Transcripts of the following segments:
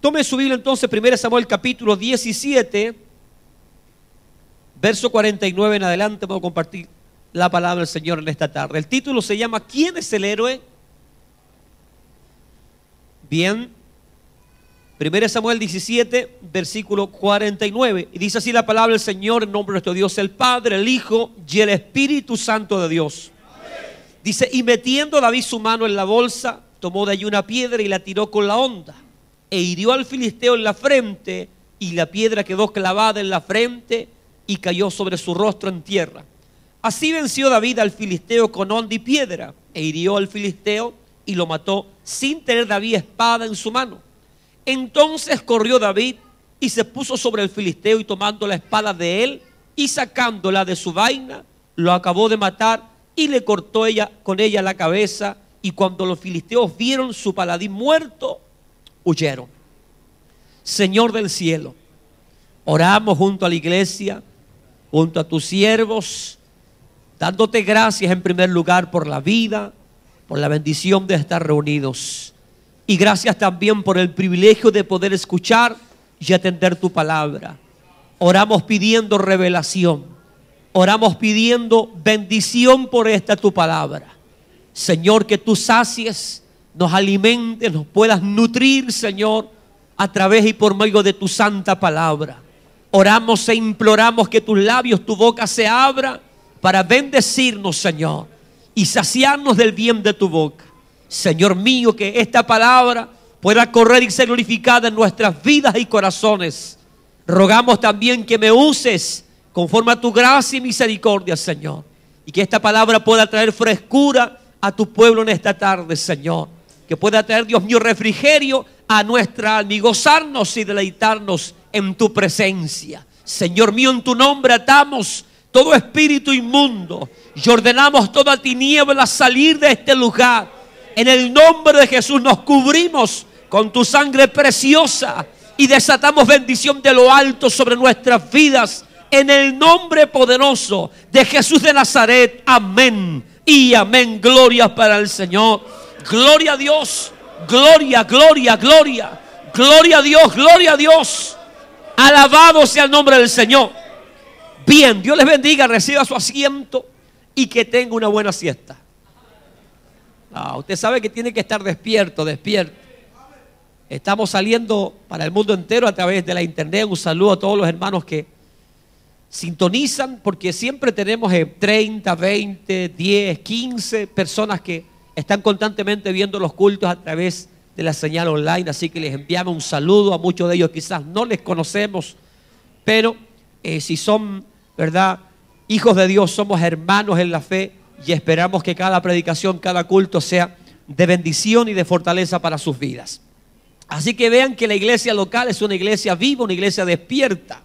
Tome su Biblia entonces, 1 Samuel capítulo 17, verso 49 en adelante. Vamos a compartir la palabra del Señor en esta tarde. El título se llama ¿Quién es el héroe? Bien, 1 Samuel 17, versículo 49. Y dice así la palabra del Señor en nombre de nuestro Dios, el Padre, el Hijo y el Espíritu Santo de Dios. Dice, y metiendo David su mano en la bolsa, tomó de allí una piedra y la tiró con la honda, e hirió al filisteo en la frente, y la piedra quedó clavada en la frente y cayó sobre su rostro en tierra. Así venció David al filisteo con honda y piedra, e hirió al filisteo y lo mató sin tener David espada en su mano. Entonces corrió David y se puso sobre el filisteo, y tomando la espada de él y sacándola de su vaina, lo acabó de matar y le cortó con ella la cabeza. Y cuando los filisteos vieron su paladín muerto, huyeron. Señor del cielo, oramos junto a la iglesia, junto a tus siervos, dándote gracias en primer lugar por la vida, por la bendición de estar reunidos, y gracias también por el privilegio de poder escuchar y atender tu palabra. Oramos pidiendo revelación, oramos pidiendo bendición por esta tu palabra. Señor, que tú sacies, nos alimentes, nos puedas nutrir, Señor, a través y por medio de tu santa palabra. Oramos e imploramos que tus labios, tu boca se abra para bendecirnos, Señor, y saciarnos del bien de tu boca. Señor mío, que esta palabra pueda correr y ser glorificada en nuestras vidas y corazones. Rogamos también que me uses conforme a tu gracia y misericordia, Señor, y que esta palabra pueda traer frescura a tu pueblo en esta tarde, Señor. Que pueda traer, Dios mío, refrigerio a nuestra alma y gozarnos y deleitarnos en tu presencia. Señor mío, en tu nombre atamos todo espíritu inmundo y ordenamos toda tiniebla salir de este lugar. En el nombre de Jesús nos cubrimos con tu sangre preciosa y desatamos bendición de lo alto sobre nuestras vidas. En el nombre poderoso de Jesús de Nazaret. Amén y amén. Gloria para el Señor. Gloria a Dios. Gloria, gloria, gloria. Gloria a Dios, gloria a Dios. Alabado sea el nombre del Señor. Bien, Dios les bendiga, reciba su asiento y que tenga una buena siesta. Usted sabe que tiene que estar despierto, despierto. Estamos saliendo para el mundo entero a través de la internet. Un saludo a todos los hermanos que sintonizan, porque siempre tenemos 30, 20, 10, 15 personas que están constantemente viendo los cultos a través de la señal online. Así que les enviamos un saludo. A muchos de ellos quizás no les conocemos, pero si son, ¿verdad?, hijos de Dios, somos hermanos en la fe, y esperamos que cada predicación, cada culto sea de bendición y de fortaleza para sus vidas. Así que vean que la iglesia local es una iglesia viva, una iglesia despierta.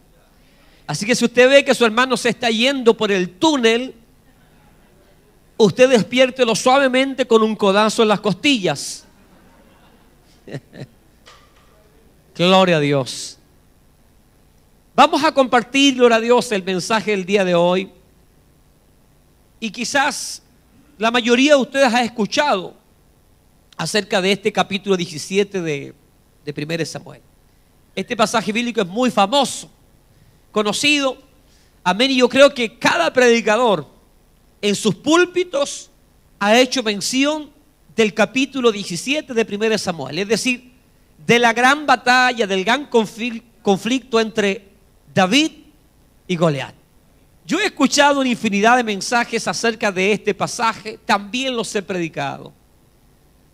Así que si usted ve que su hermano se está yendo por el túnel, usted despiértelo suavemente con un codazo en las costillas. Gloria a Dios. Vamos a compartir, gloria a Dios, el mensaje del día de hoy. Y quizás la mayoría de ustedes ha escuchado acerca de este capítulo 17 de 1 Samuel. Este pasaje bíblico es muy famoso, conocido. Amén. Y yo creo que cada predicador en sus púlpitos ha hecho mención del capítulo 17 de 1 Samuel. Es decir, de la gran batalla, del gran conflicto entre David y Goliat. Yo he escuchado una infinidad de mensajes acerca de este pasaje, también los he predicado.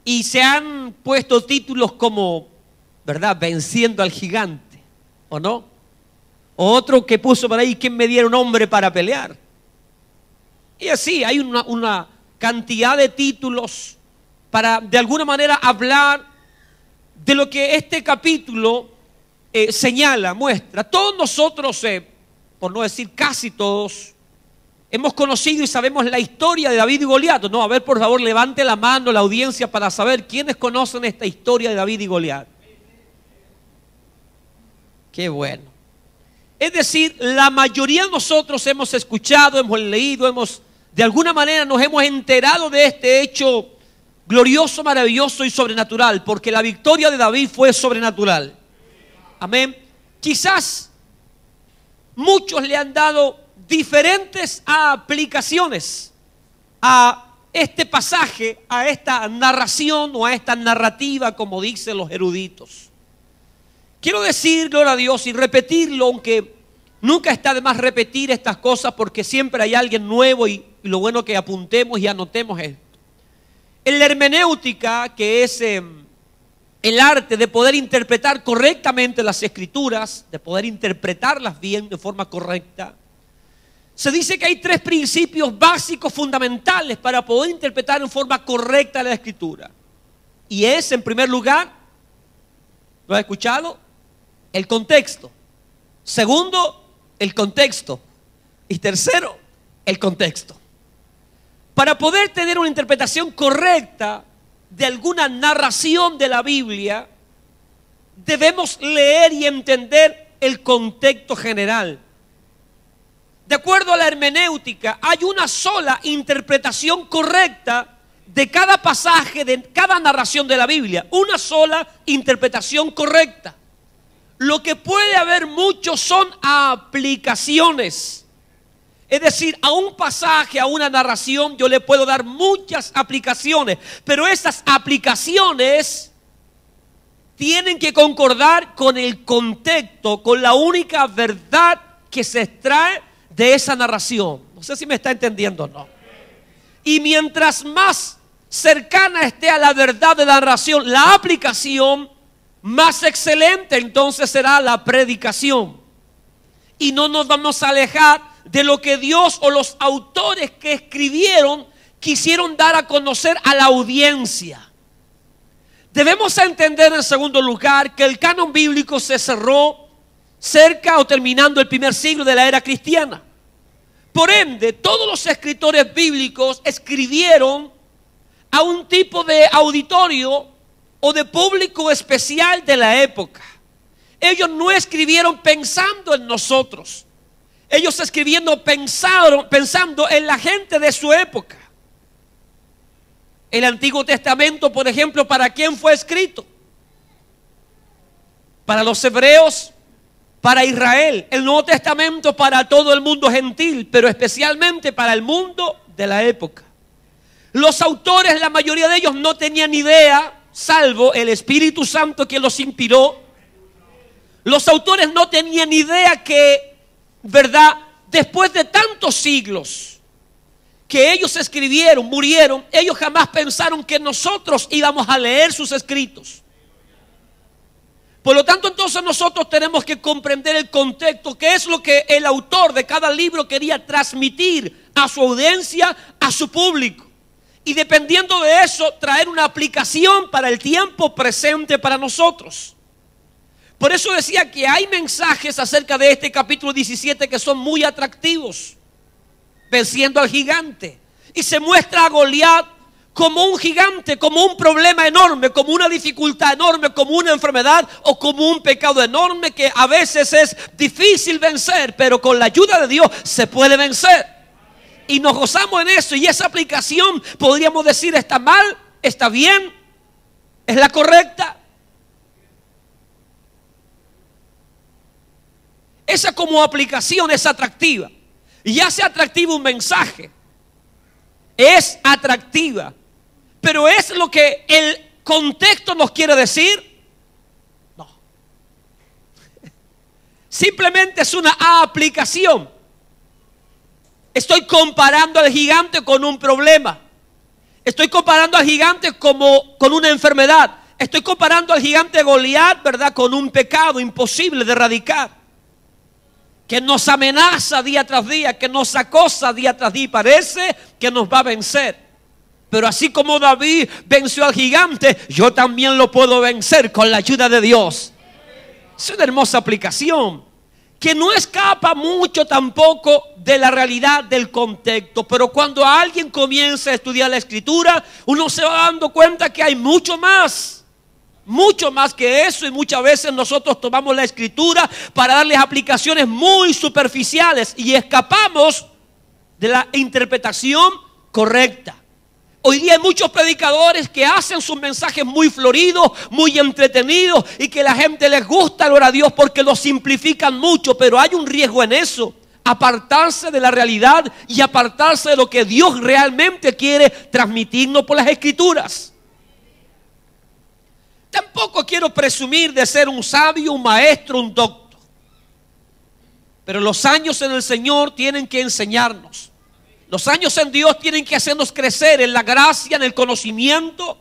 Y se han puesto títulos como, ¿verdad?, venciendo al gigante, ¿o no? O otro que puso por ahí, ¿quién me diera un hombre para pelear? Y así hay una cantidad de títulos para de alguna manera hablar de lo que este capítulo señala, muestra. Todos nosotros, por no decir casi todos, hemos conocido y sabemos la historia de David y Goliat, ¿no? A ver, por favor, levante la mano la audiencia para saber quiénes conocen esta historia de David y Goliat. Qué bueno. Es decir, la mayoría de nosotros hemos escuchado, hemos leído, de alguna manera nos hemos enterado de este hecho glorioso, maravilloso y sobrenatural, porque la victoria de David fue sobrenatural. Amén. Quizás muchos le han dado diferentes aplicaciones a este pasaje, a esta narración o a esta narrativa, como dicen los eruditos. Quiero decir, gloria a Dios, y repetirlo, aunque nunca está de más repetir estas cosas, porque siempre hay alguien nuevo y lo bueno que apuntemos y anotemos esto. En la hermenéutica, que es el arte de poder interpretar correctamente las escrituras, de poder interpretarlas bien de forma correcta, se dice que hay tres principios básicos fundamentales para poder interpretar en forma correcta la escritura. Y es, en primer lugar, ¿lo has escuchado? El contexto. Segundo, el contexto. Y tercero, el contexto. Para poder tener una interpretación correcta de alguna narración de la Biblia, debemos leer y entender el contexto general. De acuerdo a la hermenéutica, hay una sola interpretación correcta de cada pasaje, de cada narración de la Biblia. Una sola interpretación correcta. Lo que puede haber muchos son aplicaciones. Es decir, a un pasaje, a una narración, yo le puedo dar muchas aplicaciones, pero esas aplicaciones tienen que concordar con el contexto, con la única verdad que se extrae de esa narración. No sé si me está entendiendo o no. Y mientras más cercana esté a la verdad de la narración, la aplicación, más excelente entonces será la predicación. Y no nos vamos a alejar de lo que Dios o los autores que escribieron quisieron dar a conocer a la audiencia. Debemos entender, en segundo lugar, que el canon bíblico se cerró cerca o terminando el primer siglo de la era cristiana. Por ende, todos los escritores bíblicos escribieron a un tipo de auditorio o de público especial de la época. Ellos no escribieron pensando en nosotros. Ellos escribiendo pensando en la gente de su época. El Antiguo Testamento, por ejemplo, ¿para quién fue escrito? Para los hebreos, para Israel. El Nuevo Testamento para todo el mundo gentil, pero especialmente para el mundo de la época. Los autores, la mayoría de ellos no tenían idea, salvo el Espíritu Santo que los inspiró. Los autores no tenían idea que, ¿verdad?, después de tantos siglos que ellos escribieron, murieron, ellos jamás pensaron que nosotros íbamos a leer sus escritos. Por lo tanto, entonces nosotros tenemos que comprender el contexto, qué es lo que el autor de cada libro quería transmitir a su audiencia, a su público. Y dependiendo de eso, traer una aplicación para el tiempo presente para nosotros. Por eso decía que hay mensajes acerca de este capítulo 17 que son muy atractivos. Venciendo al gigante. Y se muestra a Goliat como un gigante, como un problema enorme, como una dificultad enorme, como una enfermedad o como un pecado enorme que a veces es difícil vencer, pero con la ayuda de Dios se puede vencer. Y nos gozamos en eso. Y esa aplicación, podríamos decir, ¿está mal? ¿Está bien? ¿Es la correcta? Esa como aplicación es atractiva. Y hace atractivo un mensaje. Es atractiva. Pero ¿es lo que el contexto nos quiere decir? No. Simplemente es una aplicación. Estoy comparando al gigante con un problema. Estoy comparando al gigante como con una enfermedad. Estoy comparando al gigante Goliat, ¿verdad?, con un pecado imposible de erradicar, que nos amenaza día tras día, que nos acosa día tras día y parece que nos va a vencer. Pero así como David venció al gigante, yo también lo puedo vencer con la ayuda de Dios. Es una hermosa aplicación que no escapa mucho tampoco de la realidad del contexto. Pero cuando alguien comienza a estudiar la escritura, uno se va dando cuenta que hay mucho más que eso, y muchas veces nosotros tomamos la escritura para darles aplicaciones muy superficiales y escapamos de la interpretación correcta. Hoy día hay muchos predicadores que hacen sus mensajes muy floridos, muy entretenidos y que la gente les gusta, gloria a Dios, porque lo simplifican mucho, pero hay un riesgo en eso. Apartarse de la realidad y apartarse de lo que Dios realmente quiere transmitirnos por las Escrituras. Tampoco quiero presumir de ser un sabio, un maestro, un doctor. Pero los años en el Señor tienen que enseñarnos. Los años en Dios tienen que hacernos crecer en la gracia, en el conocimiento.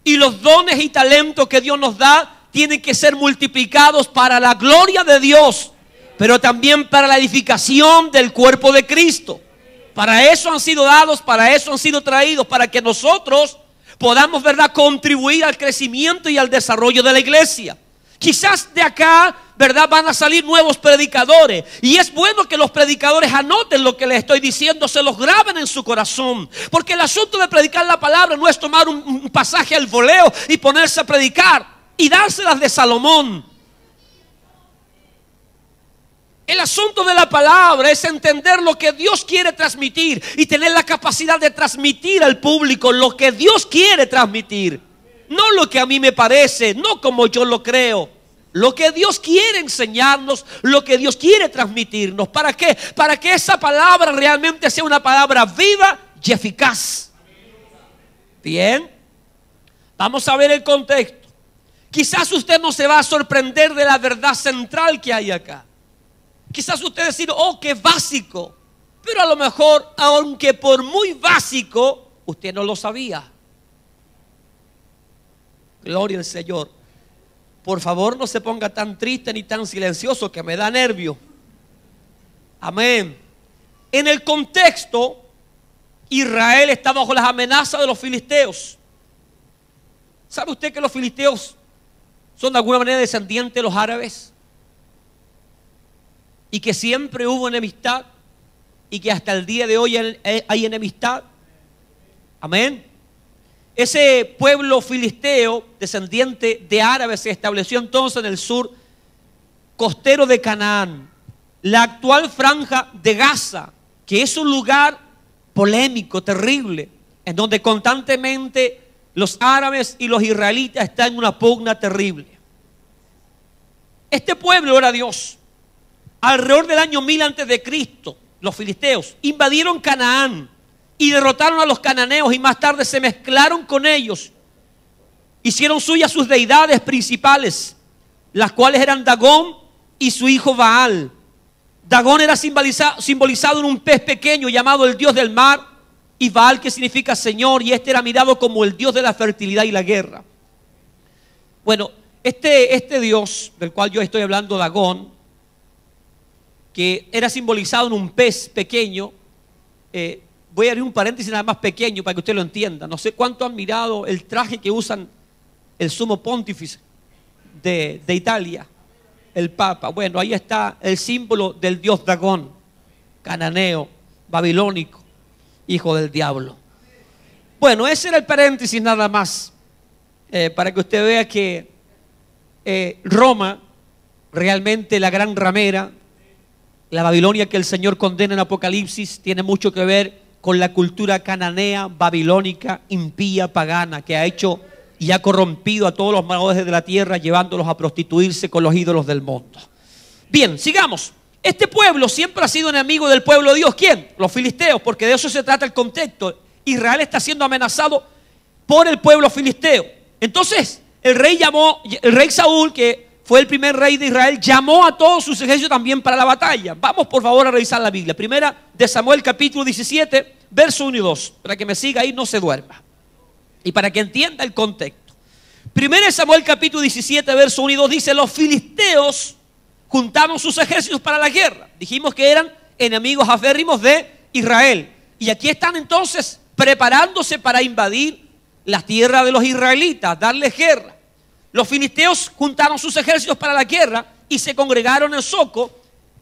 Y los dones y talentos que Dios nos da tienen que ser multiplicados para la gloria de Dios, pero también para la edificación del cuerpo de Cristo. Para eso han sido dados, para eso han sido traídos, para que nosotros podamos, ¿verdad?, contribuir al crecimiento y al desarrollo de la iglesia. Quizás de acá, ¿verdad?, van a salir nuevos predicadores. Y es bueno que los predicadores anoten lo que les estoy diciendo, se los graben en su corazón. Porque el asunto de predicar la palabra no es tomar un pasaje al voleo y ponerse a predicar y dárselas de Salomón. El asunto de la palabra es entender lo que Dios quiere transmitir y tener la capacidad de transmitir al público lo que Dios quiere transmitir. No lo que a mí me parece, no como yo lo creo. Lo que Dios quiere enseñarnos, lo que Dios quiere transmitirnos. ¿Para qué? Para que esa palabra realmente sea una palabra viva y eficaz. Bien, vamos a ver el contexto. Quizás usted no se va a sorprender de la verdad central que hay acá. Quizás usted decir, oh, qué básico. Pero a lo mejor, aunque por muy básico, usted no lo sabía. Gloria al Señor. Por favor, no se ponga tan triste ni tan silencioso que me da nervio. Amén. En el contexto, Israel está bajo las amenazas de los filisteos. ¿Sabe usted que los filisteos son de alguna manera descendientes de los árabes? Y que siempre hubo enemistad y que hasta el día de hoy hay enemistad. Amén. Ese pueblo filisteo, descendiente de árabes, se estableció entonces en el sur costero de Canaán, la actual franja de Gaza, que es un lugar polémico, terrible, en donde constantemente los árabes y los israelitas están en una pugna terrible. Este pueblo era Dios. Alrededor del año 1000 antes de Cristo, los filisteos invadieron Canaán y derrotaron a los cananeos y más tarde se mezclaron con ellos. Hicieron suyas sus deidades principales, las cuales eran Dagón y su hijo Baal. Dagón era simbolizado en un pez pequeño llamado el dios del mar, y Baal, que significa señor, y este era mirado como el dios de la fertilidad y la guerra. Bueno, este dios del cual yo estoy hablando, Dagón, que era simbolizado en un pez pequeño, voy a abrir un paréntesis nada más pequeño para que usted lo entienda. No sé cuánto han mirado el traje que usan el sumo pontífice de Italia, el Papa. Bueno, ahí está el símbolo del dios Dagón, cananeo, babilónico, hijo del diablo. Bueno, ese era el paréntesis nada más, para que usted vea que Roma, realmente la gran ramera, la Babilonia que el Señor condena en Apocalipsis, tiene mucho que ver con la cultura cananea, babilónica, impía, pagana, que ha hecho y ha corrompido a todos los moradores de la tierra, llevándolos a prostituirse con los ídolos del mundo. Bien, sigamos. Este pueblo siempre ha sido enemigo del pueblo de Dios. ¿Quién? Los filisteos, porque de eso se trata el contexto. Israel está siendo amenazado por el pueblo filisteo. Entonces, el rey Saúl, que fue el primer rey de Israel, llamó a todos sus ejércitos también para la batalla. Vamos por favor a revisar la Biblia. Primera de Samuel capítulo 17, verso 1 y 2. Para que me siga ahí, no se duerma. Y para que entienda el contexto. Primera de Samuel capítulo 17, verso 1 y 2 dice: los filisteos juntaron sus ejércitos para la guerra. Dijimos que eran enemigos aférrimos de Israel. Y aquí están entonces preparándose para invadir la tierra de los israelitas, darles guerra. Los filisteos juntaron sus ejércitos para la guerra y se congregaron en Soco,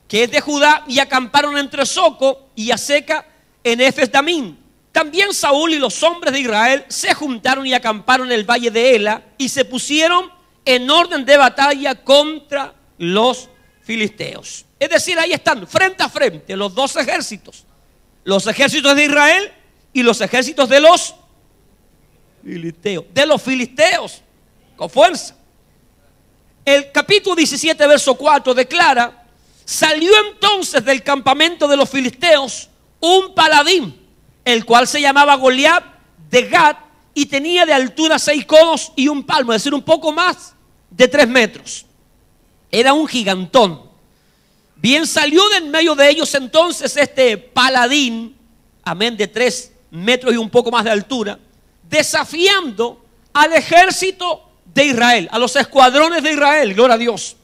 que es de Judá, y acamparon entre Soco y Aseca en Efes-Damín. También Saúl y los hombres de Israel se juntaron y acamparon en el valle de Ela y se pusieron en orden de batalla contra los filisteos. Es decir, ahí están frente a frente los dos ejércitos. Los ejércitos de Israel y los ejércitos de los Filisteos. De los filisteos. Con fuerza. El capítulo 17, verso 4 declara: salió entonces del campamento de los filisteos un paladín, el cual se llamaba Goliat de Gat, y tenía de altura 6 codos y un palmo, es decir, un poco más de 3 metros. Era un gigantón. Bien, salió de en medio de ellos entonces este paladín, amén, de 3 metros y un poco más de altura, desafiando al ejército de Israel, a los escuadrones de Israel. Gloria a Dios.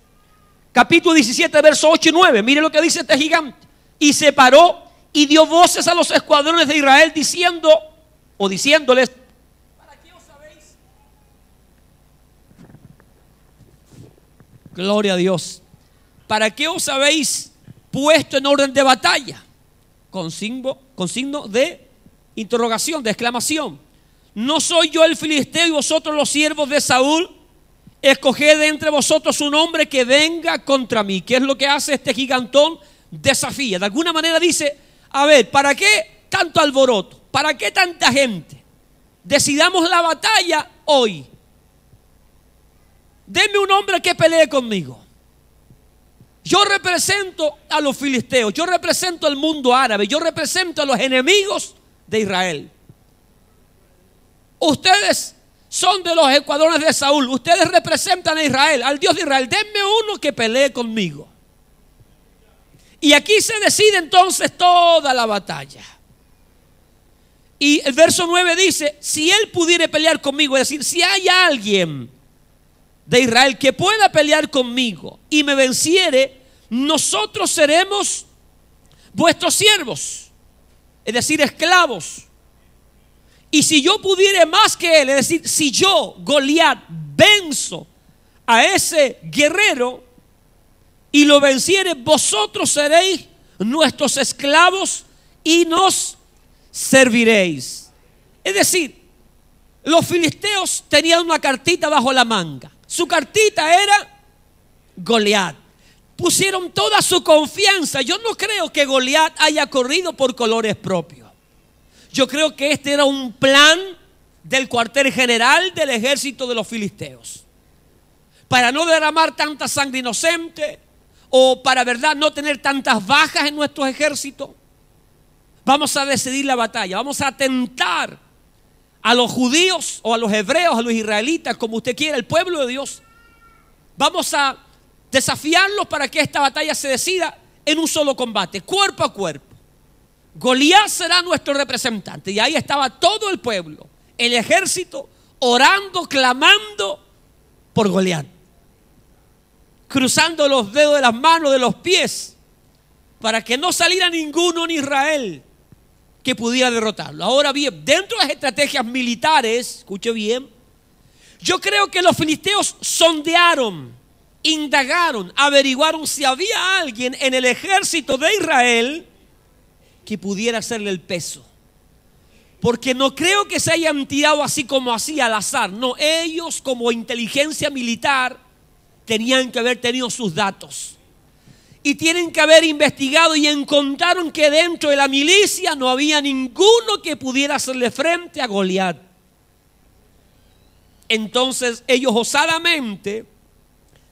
Capítulo 17, versos 8 y 9. Mire lo que dice este gigante. Y se paró y dio voces a los escuadrones de Israel diciendo, o diciéndoles: ¿para qué os habéis? Gloria a Dios. ¿Para qué os habéis puesto en orden de batalla? Con signo de interrogación, de exclamación. ¿No soy yo el filisteo y vosotros los siervos de Saúl? Escoged de entre vosotros un hombre que venga contra mí. ¿Qué es lo que hace este gigantón? Desafía. De alguna manera dice: a ver, ¿para qué tanto alboroto? ¿Para qué tanta gente? Decidamos la batalla hoy. Denme un hombre que pelee conmigo. Yo represento a los filisteos, yo represento al mundo árabe, yo represento a los enemigos de Israel. Ustedes son de los escuadrones de Saúl, ustedes representan a Israel, al Dios de Israel. Denme uno que pelee conmigo. Y aquí se decide entonces toda la batalla. Y el verso 9 dice: si él pudiere pelear conmigo, es decir, si hay alguien de Israel que pueda pelear conmigo y me venciere, nosotros seremos vuestros siervos, es decir, esclavos. Y si yo pudiere más que él, es decir, si yo, Goliat, venzo a ese guerrero y lo venciere, vosotros seréis nuestros esclavos y nos serviréis. Es decir, los filisteos tenían una cartita bajo la manga. Su cartita era Goliat. Pusieron toda su confianza. Yo no creo que Goliat haya corrido por colores propios. Yo creo que este era un plan del cuartel general del ejército de los filisteos, para no derramar tanta sangre inocente, o para, verdad, no tener tantas bajas en nuestros ejércitos. Vamos a decidir la batalla. Vamos a atentar a los judíos o a los hebreos, a los israelitas, como usted quiera, el pueblo de Dios. Vamos a desafiarlos para que esta batalla se decida en un solo combate, cuerpo a cuerpo. Goliat será nuestro representante. Y ahí estaba todo el pueblo, el ejército, orando, clamando por Goliat, cruzando los dedos de las manos, de los pies, para que no saliera ninguno en Israel que pudiera derrotarlo. Ahora bien, dentro de las estrategias militares, escuche bien, yo creo que los filisteos sondearon, indagaron, averiguaron si había alguien en el ejército de Israel que pudiera hacerle el peso. Porque no creo que se hayan tirado así como así al azar. No, ellos como inteligencia militar tenían que haber tenido sus datos. Y tienen que haber investigado y encontraron que dentro de la milicia no había ninguno que pudiera hacerle frente a Goliat. Entonces ellos osadamente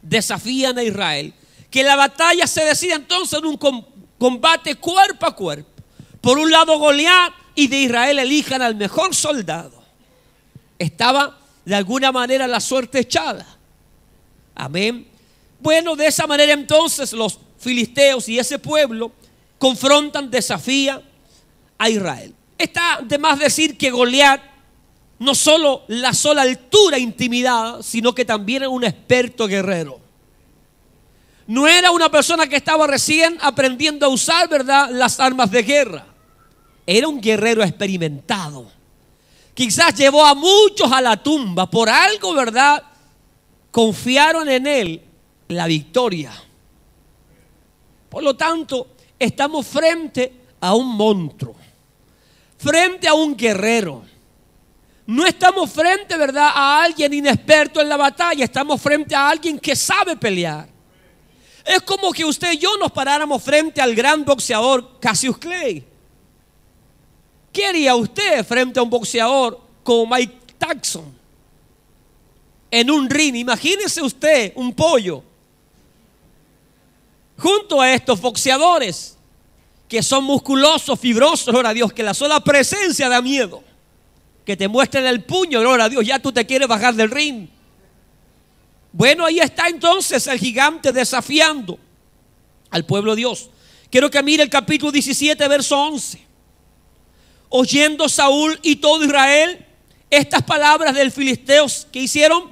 desafían a Israel. Que la batalla se decida entonces en un combate cuerpo a cuerpo. Por un lado Goliat, y de Israel elijan al mejor soldado. Estaba de alguna manera la suerte echada. Amén. Bueno, de esa manera entonces los filisteos y ese pueblo confrontan, desafían a Israel. Está de más decir que Goliat no solo la sola altura intimidaba, sino que también era un experto guerrero. No era una persona que estaba recién aprendiendo a usar, ¿verdad?, las armas de guerra. Era un guerrero experimentado. Quizás llevó a muchos a la tumba. Por algo, ¿verdad?, confiaron en él la victoria. Por lo tanto, estamos frente a un monstruo, frente a un guerrero. No estamos frente, ¿verdad?, a alguien inexperto en la batalla. Estamos frente a alguien que sabe pelear. Es como que usted y yo nos paráramos frente al gran boxeador Cassius Clay. ¿Qué haría usted frente a un boxeador como Mike Tyson en un ring. Imagínese usted un pollo junto a estos boxeadores que son musculosos, fibrosos, gloria a Dios, que la sola presencia da miedo. Que te muestren el puño, gloria a Dios, ya tú te quieres bajar del ring. Bueno, ahí está entonces el gigante desafiando al pueblo de Dios. Quiero que mire el capítulo 17, verso 11. Oyendo Saúl y todo Israel estas palabras del filisteo, ¿qué hicieron?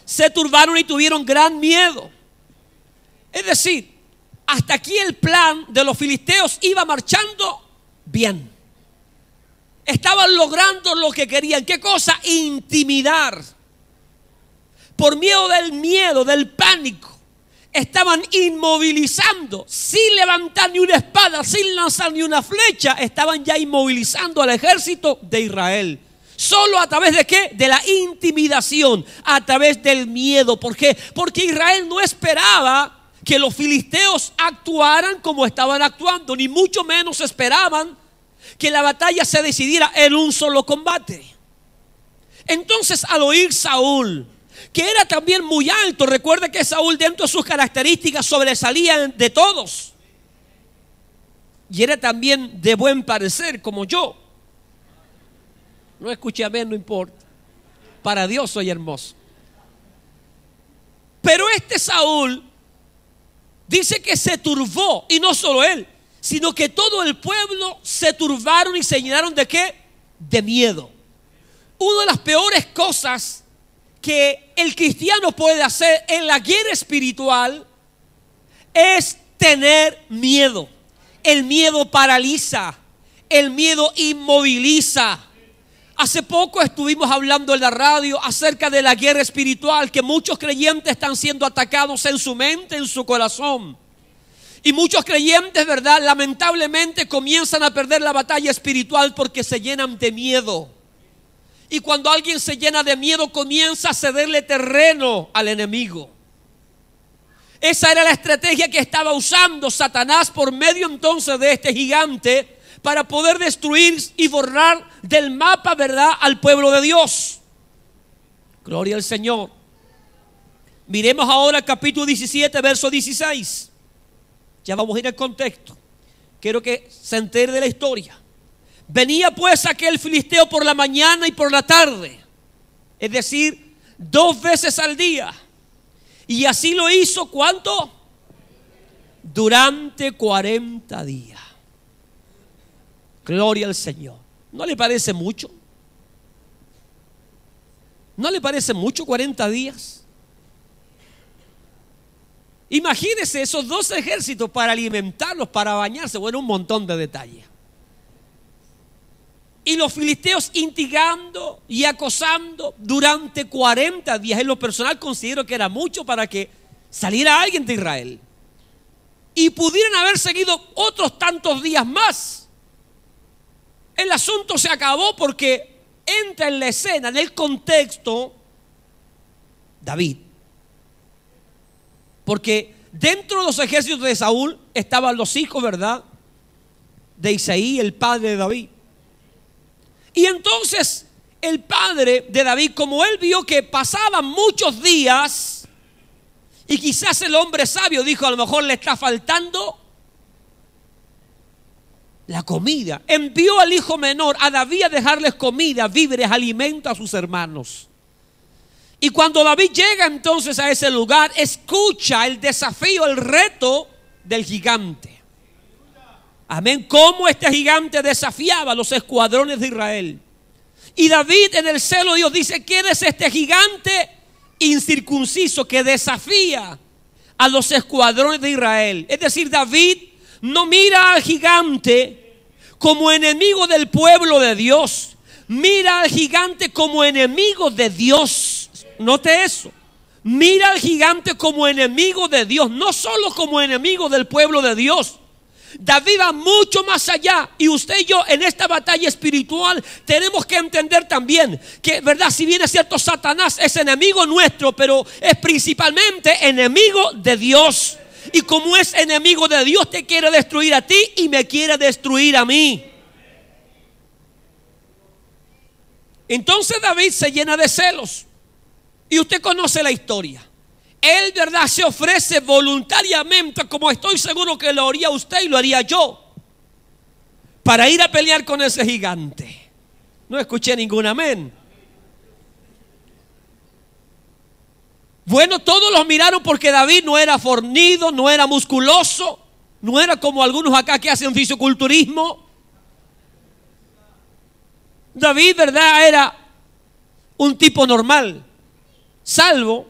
Se turbaron y tuvieron gran miedo. Es decir, hasta aquí el plan de los filisteos iba marchando bien. Estaban logrando lo que querían. ¿Qué cosa? Intimidar. Por miedo, del pánico, estaban inmovilizando, sin levantar ni una espada, sin lanzar ni una flecha. Estaban ya inmovilizando al ejército de Israel. ¿Solo a través de qué? De la intimidación, a través del miedo. ¿Por qué? Porque Israel no esperaba que los filisteos actuaran como estaban actuando, ni mucho menos esperaban que la batalla se decidiera en un solo combate. Entonces, al oír Saúl, que era también muy alto, recuerde que Saúl, dentro de sus características, sobresalía de todos, y era también de buen parecer como yo. No escuché amén, no importa, para Dios soy hermoso. Pero este Saúl dice que se turbó, y no solo él, sino que todo el pueblo se turbaron y se llenaron ¿de qué? De miedo. Una de las peores cosas que el cristiano puede hacer en la guerra espiritual es tener miedo. El miedo paraliza, el miedo inmoviliza. Hace poco estuvimos hablando en la radio acerca de la guerra espiritual, que muchos creyentes están siendo atacados en su mente, en su corazón. Y muchos creyentes, ¿verdad?, lamentablemente comienzan a perder la batalla espiritual porque se llenan de miedo. Y cuando alguien se llena de miedo, comienza a cederle terreno al enemigo. Esa era la estrategia que estaba usando Satanás por medio entonces de este gigante, para poder destruir y borrar del mapa, ¿verdad?, al pueblo de Dios. Gloria al Señor. Miremos ahora el capítulo 17, verso 16. Ya vamos a ir al contexto. Quiero que se entere de la historia. Venía pues aquel filisteo por la mañana y por la tarde, es decir, 2 veces al día. Y así lo hizo, ¿cuánto? Durante 40 días. Gloria al Señor. ¿No le parece mucho? ¿No le parece mucho 40 días? Imagínese esos 2 ejércitos para alimentarlos, para bañarse. Bueno, un montón de detalles. Y los filisteos instigando y acosando durante 40 días. En lo personal considero que era mucho para que saliera alguien de Israel. Y pudieran haber seguido otros tantos días más. El asunto se acabó porque entra en la escena, en el contexto, David. Porque dentro de los ejércitos de Saúl estaban los hijos, ¿verdad?, de Isaí, el padre de David. Y entonces el padre de David, como él vio que pasaban muchos días, y quizás el hombre sabio dijo, a lo mejor le está faltando la comida, envió al hijo menor, a David, a dejarles comida, víveres, alimento a sus hermanos. Y cuando David llega entonces a ese lugar, escucha el desafío, el reto del gigante. Amén. Cómo este gigante desafiaba a los escuadrones de Israel. Y David, en el celo de Dios, dice: ¿quién es este gigante incircunciso que desafía a los escuadrones de Israel? Es decir, David no mira al gigante como enemigo del pueblo de Dios, mira al gigante como enemigo de Dios. Note eso. Mira al gigante como enemigo de Dios, no solo como enemigo del pueblo de Dios. David va mucho más allá, y usted y yo en esta batalla espiritual tenemos que entender también que, verdad, si bien es cierto, Satanás es enemigo nuestro, pero es principalmente enemigo de Dios. Y como es enemigo de Dios, te quiere destruir a ti y me quiere destruir a mí. Entonces David se llena de celos. Y usted conoce la historia. Él, ¿verdad?, se ofrece voluntariamente, como estoy seguro que lo haría usted y lo haría yo, para ir a pelear con ese gigante. No escuché ningún amén. Bueno, todos los miraron porque David no era fornido, no era musculoso, no era como algunos acá que hacen fisiculturismo. David, ¿verdad?, era un tipo normal, salvo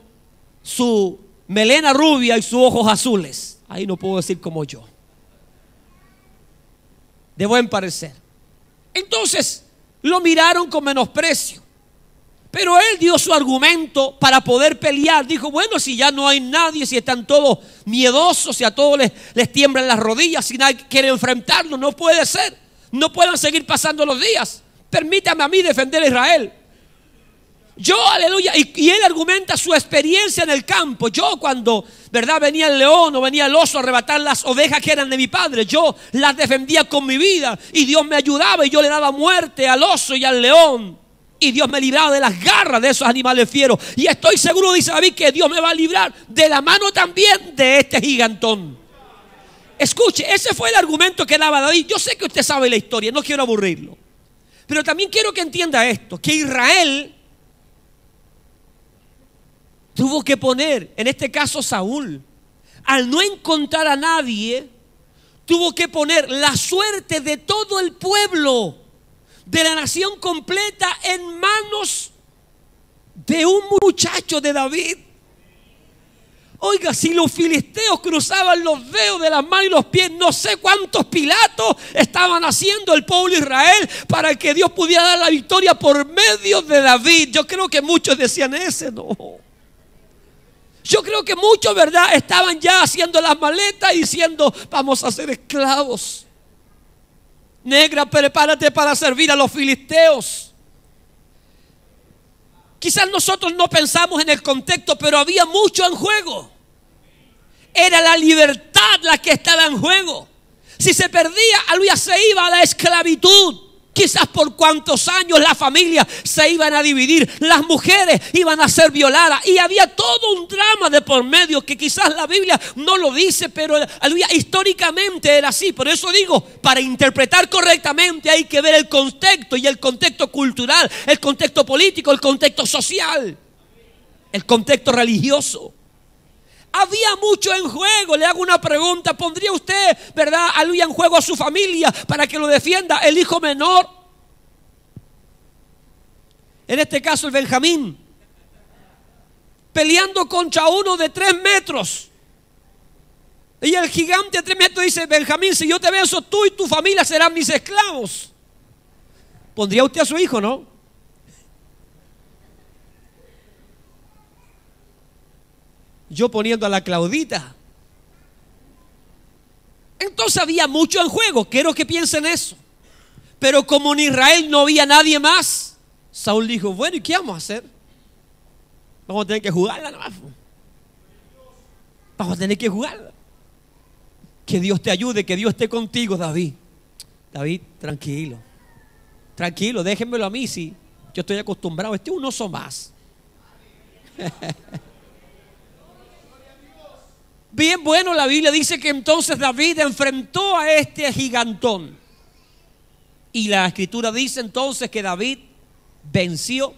su melena rubia y sus ojos azules. Ahí no puedo decir como yo, de buen parecer. Entonces lo miraron con menosprecio, pero él dio su argumento para poder pelear. Dijo, bueno, si ya no hay nadie, si están todos miedosos, si a todos les tiemblan las rodillas, si nadie quiere enfrentarlo, no puede ser. No pueden seguir pasando los días. Permítame a mí defender a Israel. Yo, aleluya, y él argumenta su experiencia en el campo. Yo cuando, ¿verdad?, venía el león o venía el oso a arrebatar las ovejas que eran de mi padre, yo las defendía con mi vida y Dios me ayudaba y yo le daba muerte al oso y al león. Y Dios me libraba de las garras de esos animales fieros. Y estoy seguro, dice David, que Dios me va a librar de la mano también de este gigantón. Escuche, ese fue el argumento que daba David. Yo sé que usted sabe la historia, no quiero aburrirlo, pero también quiero que entienda esto, que Israel tuvo que poner, en este caso Saúl, al no encontrar a nadie, tuvo que poner la suerte de todo el pueblo, de la nación completa, en manos de un muchacho de David. Oiga, si los filisteos cruzaban los dedos de las manos y los pies, no sé cuántos Pilatos estaban haciendo el pueblo de Israel para que Dios pudiera dar la victoria por medio de David. Yo creo que muchos decían, ese no. Yo creo que muchos, ¿verdad?, estaban ya haciendo las maletas y diciendo, vamos a ser esclavos. Negra, prepárate para servir a los filisteos. Quizás nosotros no pensamos en el contexto, pero había mucho en juego. Era la libertad la que estaba en juego. Si se perdía, aleluya, se iba a la esclavitud. Quizás por cuántos años la familia se iban a dividir, las mujeres iban a ser violadas y había todo un drama de por medio que quizás la Biblia no lo dice, pero aleluya, históricamente era así. Por eso digo, para interpretar correctamente hay que ver el contexto, y el contexto cultural, el contexto político, el contexto social, el contexto religioso. Había mucho en juego. Le hago una pregunta: ¿pondría usted, verdad, aleluya, en juego a su familia para que lo defienda el hijo menor? En este caso el Benjamín, peleando contra uno de 3 metros. Y el gigante de 3 metros dice: Benjamín, si yo te venzo, tú y tu familia serán mis esclavos. ¿Pondría usted a su hijo, no? Yo poniendo a la Claudita. Entonces había mucho en juego. Quiero que piensen eso. Pero como en Israel no había nadie más, Saúl dijo: bueno, ¿y qué vamos a hacer? Vamos a tener que jugarla nomás. Vamos a tener que jugarla. Que Dios te ayude, que Dios esté contigo, David. David, tranquilo. Tranquilo, déjenmelo a mí, si yo estoy acostumbrado. Este es un oso más. Bien, bueno, la Biblia dice que entonces David enfrentó a este gigantón. Y la escritura dice entonces que David venció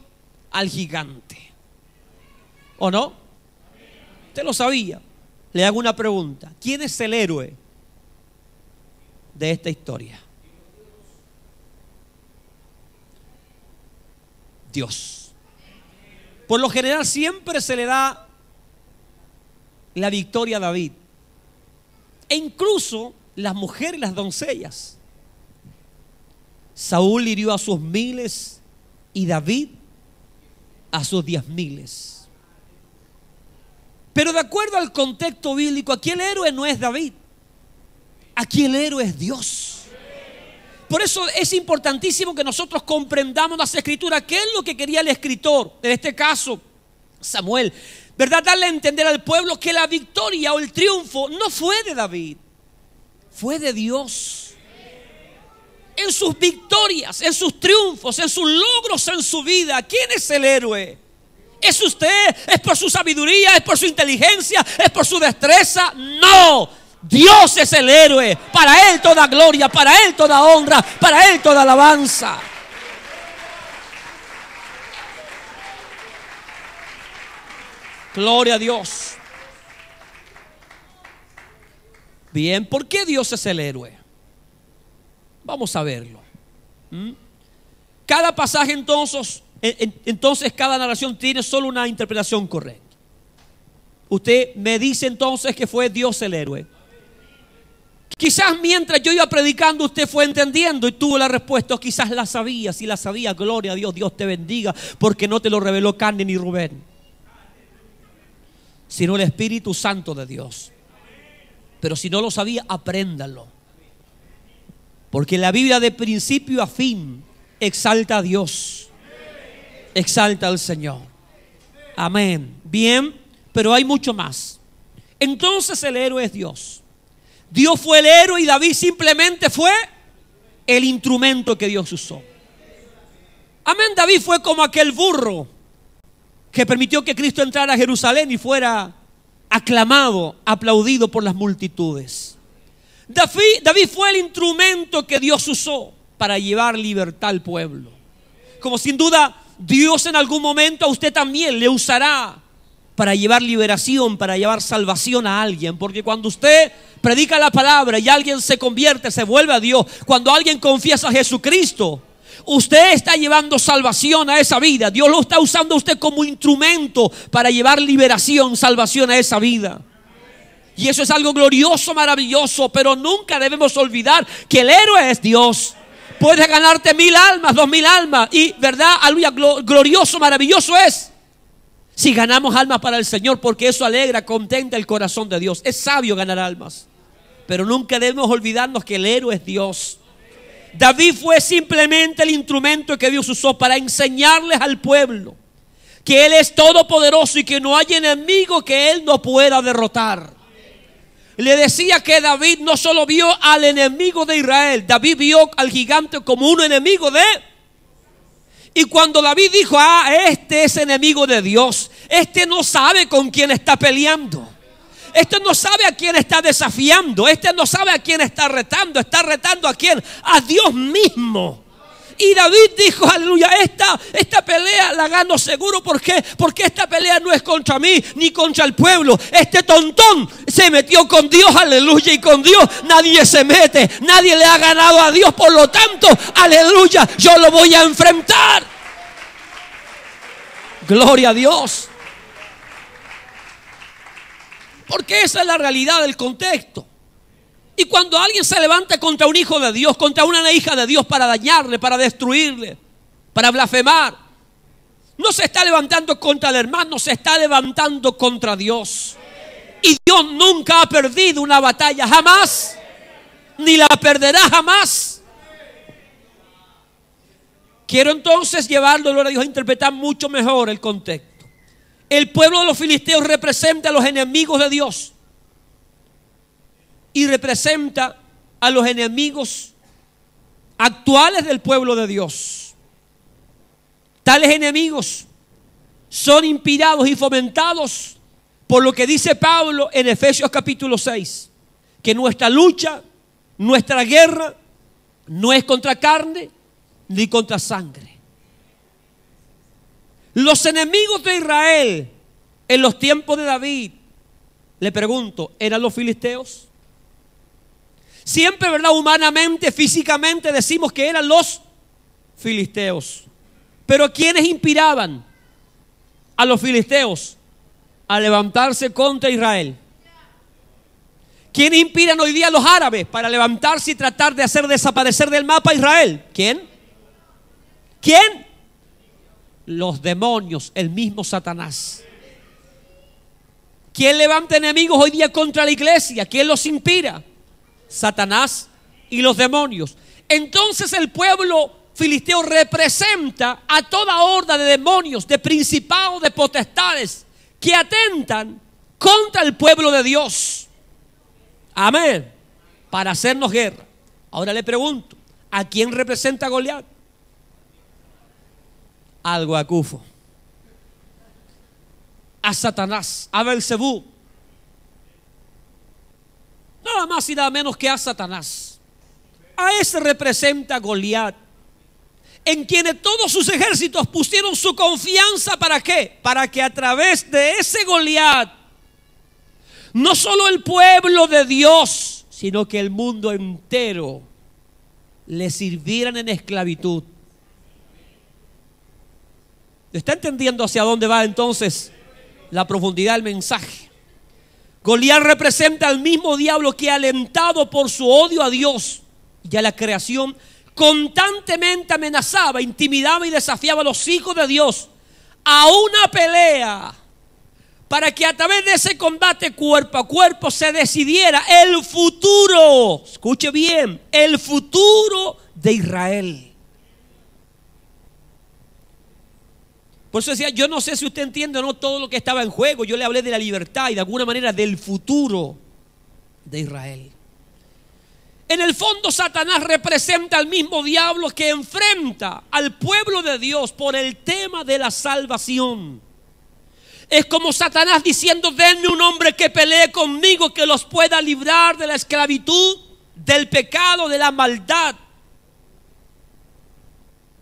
al gigante. ¿O no? Usted lo sabía. Le hago una pregunta: ¿quién es el héroe de esta historia? Dios. Por lo general siempre se le da la victoria a David, e incluso las mujeres y las doncellas. Saúl hirió a sus 1000 y David a sus 10,000. Pero de acuerdo al contexto bíblico, aquí el héroe no es David, aquí el héroe es Dios. Por eso es importantísimo que nosotros comprendamos las escrituras. ¿Qué es lo que quería el escritor? En este caso, Samuel, ¿verdad? Darle a entender al pueblo que la victoria o el triunfo no fue de David, fue de Dios. en sus victorias, en sus triunfos, en sus logros en su vida. ¿Quién es el héroe? ¿Es usted? ¿Es por su sabiduría? ¿Es por su inteligencia? ¿Es por su destreza? No, Dios es el héroe. Para Él toda gloria, para Él toda honra, para Él toda alabanza. Gloria a Dios. Bien, ¿por qué Dios es el héroe? Vamos a verlo. Cada pasaje entonces cada narración tiene solo una interpretación correcta. Usted me dice entonces que fue Dios el héroe. Quizás mientras yo iba predicando usted fue entendiendo y tuvo la respuesta, o quizás la sabía. Si la sabía, gloria a Dios, Dios te bendiga, porque no te lo reveló carne ni Rubén, sino el Espíritu Santo de Dios. Pero si no lo sabía, apréndalo, porque la Biblia de principio a fin exalta a Dios, exalta al Señor. Amén. Bien, pero hay mucho más. Entonces el héroe es Dios. Dios fue el héroe y David simplemente fue el instrumento que Dios usó. Amén. David fue como aquel burro que permitió que Cristo entrara a Jerusalén y fuera aclamado, aplaudido por las multitudes. David fue el instrumento que Dios usó para llevar libertad al pueblo. Como sin duda Dios en algún momento a usted también le usará para llevar liberación, para llevar salvación a alguien. Porque cuando usted predica la palabra y alguien se convierte, se vuelve a Dios, cuando alguien confiesa a Jesucristo, usted está llevando salvación a esa vida. Dios lo está usando a usted como instrumento para llevar liberación, salvación a esa vida. Y eso es algo glorioso, maravilloso. Pero nunca debemos olvidar que el héroe es Dios. Puedes ganarte 1000 almas, 2000 almas, y verdad, aleluya, glorioso, maravilloso es si ganamos almas para el Señor, porque eso alegra, contenta el corazón de Dios. Es sabio ganar almas, pero nunca debemos olvidarnos que el héroe es Dios. David fue simplemente el instrumento que Dios usó para enseñarles al pueblo que Él es todopoderoso y que no hay enemigo que Él no pueda derrotar. Le decía que David no solo vio al enemigo de Israel, David vio al gigante como un enemigo de él. Y cuando David dijo, este es enemigo de Dios, este no sabe con quién está peleando, este no sabe a quién está desafiando, este no sabe a quién está retando a quién, a Dios mismo. Y David dijo, aleluya, esta pelea la gano seguro. ¿Por qué? Porque esta pelea no es contra mí ni contra el pueblo. Este tontón se metió con Dios, aleluya, y con Dios nadie se mete. Nadie le ha ganado a Dios, por lo tanto, aleluya, yo lo voy a enfrentar. Gloria a Dios. Porque esa es la realidad del contexto. Y cuando alguien se levanta contra un hijo de Dios, contra una hija de Dios, para dañarle, para destruirle, para blasfemar, no se está levantando contra el hermano, se está levantando contra Dios. Y Dios nunca ha perdido una batalla, jamás, ni la perderá jamás. Quiero entonces llevarlo, gloria a Dios, a interpretar mucho mejor el contexto. El pueblo de los filisteos representa a los enemigos de Dios y representa a los enemigos actuales del pueblo de Dios. Tales enemigos son inspirados y fomentados por lo que dice Pablo en Efesios capítulo 6, que nuestra lucha, nuestra guerra no es contra carne ni contra sangre. Los enemigos de Israel en los tiempos de David, le pregunto, ¿eran los filisteos? Siempre, ¿verdad? Humanamente, físicamente decimos que eran los filisteos. Pero ¿quiénes inspiraban a los filisteos a levantarse contra Israel? ¿Quiénes inspiran hoy día a los árabes para levantarse y tratar de hacer desaparecer del mapa a Israel? ¿Quién? ¿Quién? Los demonios, el mismo Satanás. ¿Quién levanta enemigos hoy día contra la iglesia? ¿Quién los inspira? Satanás y los demonios. Entonces el pueblo filisteo representa a toda horda de demonios, de principados, de potestades que atentan contra el pueblo de Dios. Amén. Para hacernos guerra. Ahora le pregunto, ¿A quién representa Goliat? Al guacufo, a Satanás, a Belcebú. Nada más y nada menos que a Satanás. A ese representa Goliat, en quienes todos sus ejércitos pusieron su confianza. ¿Para qué? Para que a través de ese Goliat, no solo el pueblo de Dios, sino que el mundo entero le sirvieran en esclavitud. ¿Está entendiendo hacia dónde va entonces la profundidad del mensaje? Goliat representa al mismo diablo que, alentado por su odio a Dios y a la creación, constantemente amenazaba, intimidaba y desafiaba a los hijos de Dios a una pelea, para que a través de ese combate cuerpo a cuerpo se decidiera el futuro, escuche bien, el futuro de Israel. Por eso decía, yo no sé si usted entiende o no todo lo que estaba en juego. Yo le hablé de la libertad y de alguna manera del futuro de Israel. En el fondo, Satanás representa al mismo diablo que enfrenta al pueblo de Dios por el tema de la salvación. Es como Satanás diciendo: denme un hombre que pelee conmigo, que los pueda librar de la esclavitud, del pecado, de la maldad.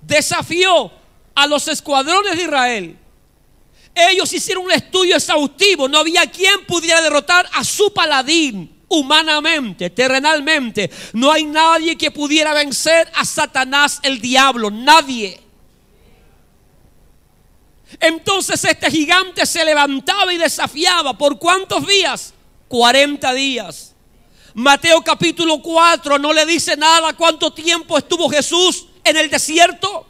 Desafió a los escuadrones de Israel. Ellos hicieron un estudio exhaustivo. No había quien pudiera derrotar a su paladín humanamente, terrenalmente. No hay nadie que pudiera vencer a Satanás, el diablo. Nadie. Entonces este gigante se levantaba y desafiaba. ¿Por cuántos días? 40 días. Mateo capítulo 4 no le dice nada cuánto tiempo estuvo Jesús en el desierto.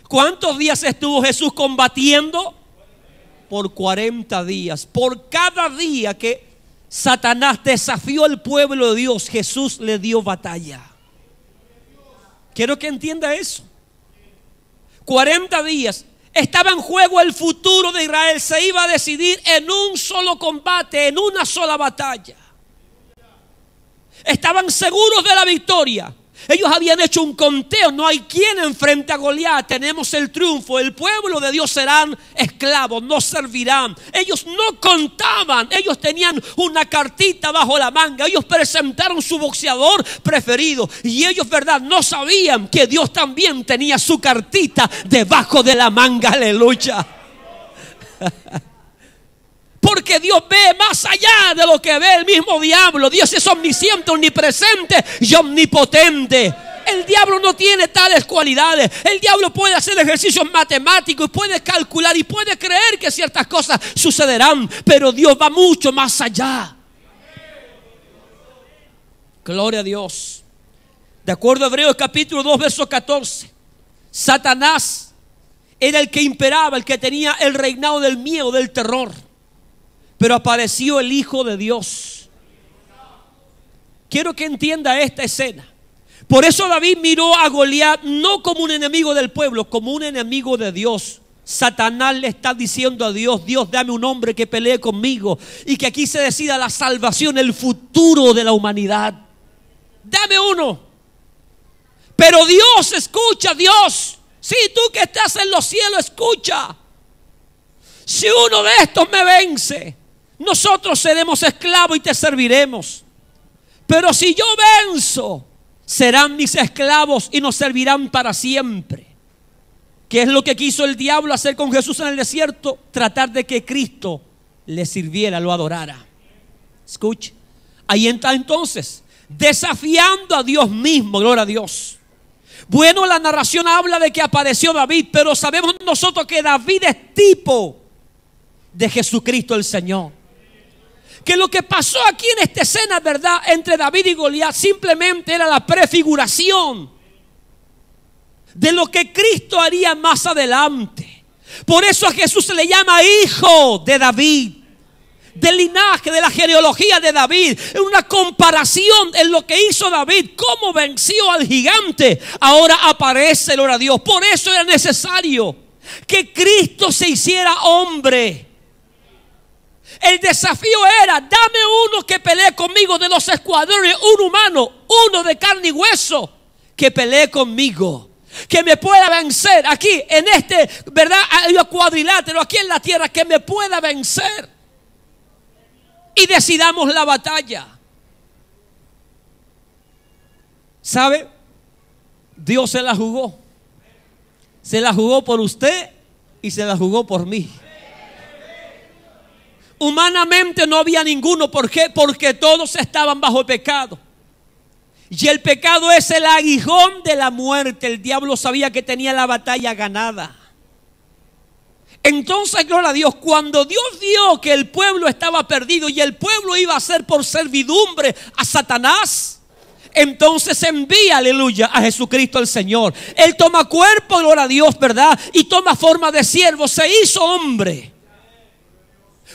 ¿Cuántos días estuvo Jesús combatiendo? Por 40 días. Por cada día que Satanás desafió al pueblo de Dios, Jesús le dio batalla. Quiero que entienda eso. 40 días. Estaba en juego el futuro de Israel. Se iba a decidir en un solo combate, en una sola batalla. Estaban seguros de la victoria. Ellos habían hecho un conteo. No hay quien enfrente a Goliat. Tenemos el triunfo. El pueblo de Dios serán esclavos, no servirán. Ellos no contaban. Ellos tenían una cartita bajo la manga. Ellos presentaron su boxeador preferido. Y ellos, verdad, no sabían que Dios también tenía su cartita debajo de la manga. Aleluya. Porque Dios ve más allá de lo que ve el mismo diablo. Dios es omnisciente, omnipresente y omnipotente. El diablo no tiene tales cualidades. El diablo puede hacer ejercicios matemáticos, puede calcular y puede creer que ciertas cosas sucederán. Pero Dios va mucho más allá. Gloria a Dios. De acuerdo a Hebreos capítulo 2, verso 14. Satanás era el que imperaba, el que tenía el reinado del miedo, del terror. Pero apareció el Hijo de Dios. Quiero que entienda esta escena. Por eso David miró a Goliat no como un enemigo del pueblo, como un enemigo de Dios. Satanás le está diciendo a Dios: Dios, dame un hombre que pelee conmigo y que aquí se decida la salvación, el futuro de la humanidad. Dame uno. Pero Dios, escucha, Dios. Sí, tú que estás en los cielos, escucha. Si uno de estos me vence, nosotros seremos esclavos y te serviremos. Pero si yo venzo, serán mis esclavos y nos servirán para siempre. ¿Qué es lo que quiso el diablo hacer con Jesús en el desierto? Tratar de que Cristo le sirviera, lo adorara. Escuche, ahí está entonces, desafiando a Dios mismo. Gloria a Dios. Bueno, la narración habla de que apareció David, pero sabemos nosotros que David es tipo de Jesucristo el Señor. Que lo que pasó aquí en esta escena, verdad, entre David y Goliat, simplemente era la prefiguración de lo que Cristo haría más adelante. Por eso a Jesús se le llama hijo de David, del linaje, de la genealogía de David. Es una comparación en lo que hizo David, cómo venció al gigante. Ahora aparece, gloria a Dios. Por eso era necesario que Cristo se hiciera hombre. El desafío era: dame uno que pelee conmigo de los escuadrones, un humano, uno de carne y hueso, que pelee conmigo, que me pueda vencer aquí en este, ¿verdad?, cuadrilátero, aquí en la tierra, que me pueda vencer. Y decidamos la batalla. ¿Sabe? Dios se la jugó. Se la jugó por usted y se la jugó por mí. Humanamente no había ninguno. ¿Por qué? Porque todos estaban bajo el pecado. Y el pecado es el aguijón de la muerte. El diablo sabía que tenía la batalla ganada. Entonces, gloria a Dios, cuando Dios vio que el pueblo estaba perdido y el pueblo iba a ser por servidumbre a Satanás, entonces envía, aleluya, a Jesucristo el Señor. Él toma cuerpo, gloria a Dios, ¿verdad? Y toma forma de siervo, se hizo hombre.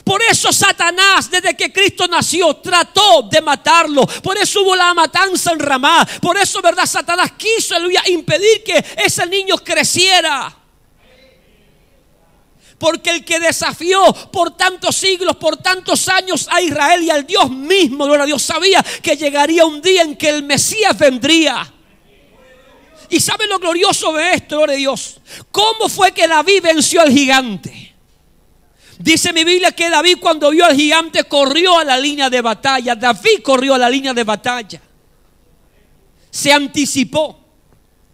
Por eso Satanás, desde que Cristo nació, trató de matarlo. Por eso hubo la matanza en Ramá. Por eso, ¿verdad?, Satanás quiso, aleluya, impedir que ese niño creciera. Porque el que desafió por tantos siglos, por tantos años a Israel y al Dios mismo, gloria a Dios, sabía que llegaría un día en que el Mesías vendría. ¿Y sabe lo glorioso de esto, gloria a Dios? ¿Cómo fue que David venció al gigante? Dice mi Biblia que David, cuando vio al gigante, corrió a la línea de batalla. David corrió a la línea de batalla. Se anticipó.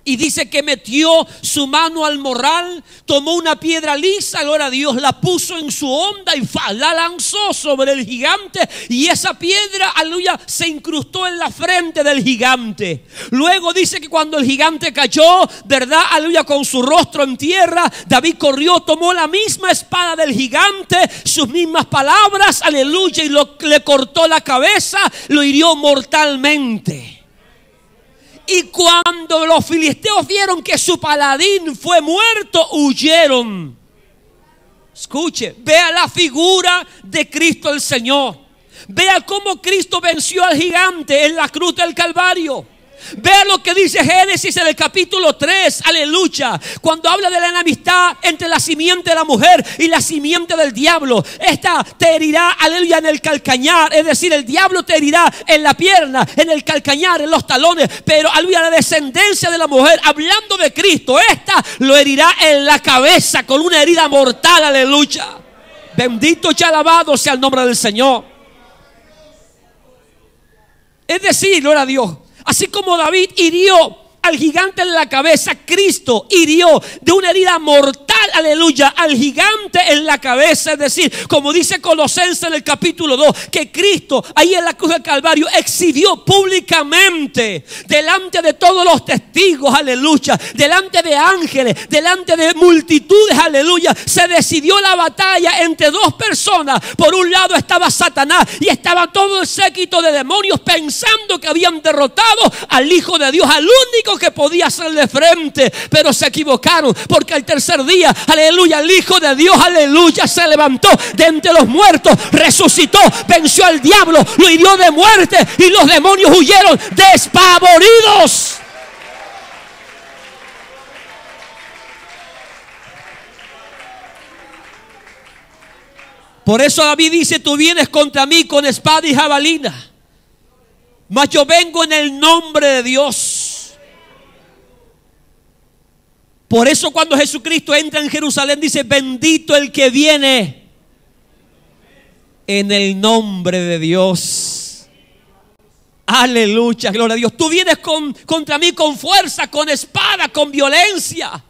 Y dice que metió su mano al morral, tomó una piedra lisa, gloria a Dios, la puso en su onda y la lanzó sobre el gigante. Y esa piedra, aleluya, se incrustó en la frente del gigante. Luego dice que cuando el gigante cayó, ¿verdad?, aleluya, con su rostro en tierra, David corrió, tomó la misma espada del gigante, sus mismas palabras, aleluya, y le cortó la cabeza, lo hirió mortalmente. Y cuando los filisteos vieron que su paladín fue muerto, huyeron. Escuche, vea la figura de Cristo el Señor. Vea cómo Cristo venció al gigante en la cruz del Calvario. Vea lo que dice Génesis en el capítulo 3, aleluya, cuando habla de la enemistad entre la simiente de la mujer y la simiente del diablo. Esta te herirá, aleluya, en el calcañar, es decir, el diablo te herirá en la pierna, en el calcañar, en los talones, pero aleluya, la descendencia de la mujer, hablando de Cristo, esta lo herirá en la cabeza con una herida mortal, aleluya. Bendito y alabado sea el nombre del Señor. Es decir, gloria a Dios, así como David hirió al gigante en la cabeza, Cristo hirió de una herida mortal, aleluya, al gigante en la cabeza. Es decir, como dice Colosenses en el capítulo 2, que Cristo ahí en la cruz del Calvario exhibió públicamente delante de todos los testigos, aleluya, delante de ángeles, delante de multitudes, aleluya. Se decidió la batalla entre dos personas. Por un lado estaba Satanás y estaba todo el séquito de demonios pensando que habían derrotado al Hijo de Dios, al único que podía hacerle frente, pero se equivocaron, porque al tercer día, aleluya, el Hijo de Dios, aleluya, se levantó de entre los muertos, resucitó, venció al diablo, lo hirió de muerte y los demonios huyeron despavoridos. Por eso David dice: tú vienes contra mí con espada y jabalina, mas yo vengo en el nombre de Dios. Por eso cuando Jesucristo entra en Jerusalén dice: bendito el que viene en el nombre de Dios. Aleluya, gloria a Dios. Tú vienes contra mí con fuerza, con espada, con violencia.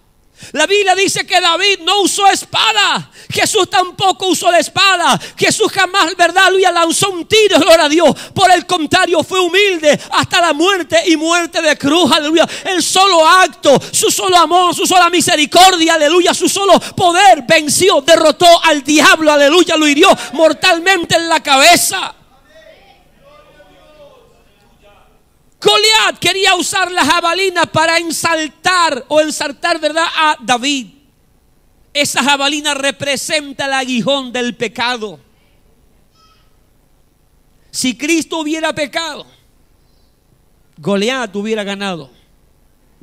La Biblia dice que David no usó espada. Jesús tampoco usó la espada. Jesús jamás, verdad, aleluya, lanzó un tiro, gloria a Dios. Por el contrario, fue humilde hasta la muerte y muerte de cruz, aleluya. El solo acto, su solo amor, su sola misericordia, aleluya, su solo poder venció, derrotó al diablo, aleluya, lo hirió mortalmente en la cabeza. Goliat quería usar la jabalina para ensartar, ¿verdad?, a David. Esa jabalina representa el aguijón del pecado. Si Cristo hubiera pecado, Goliat hubiera ganado.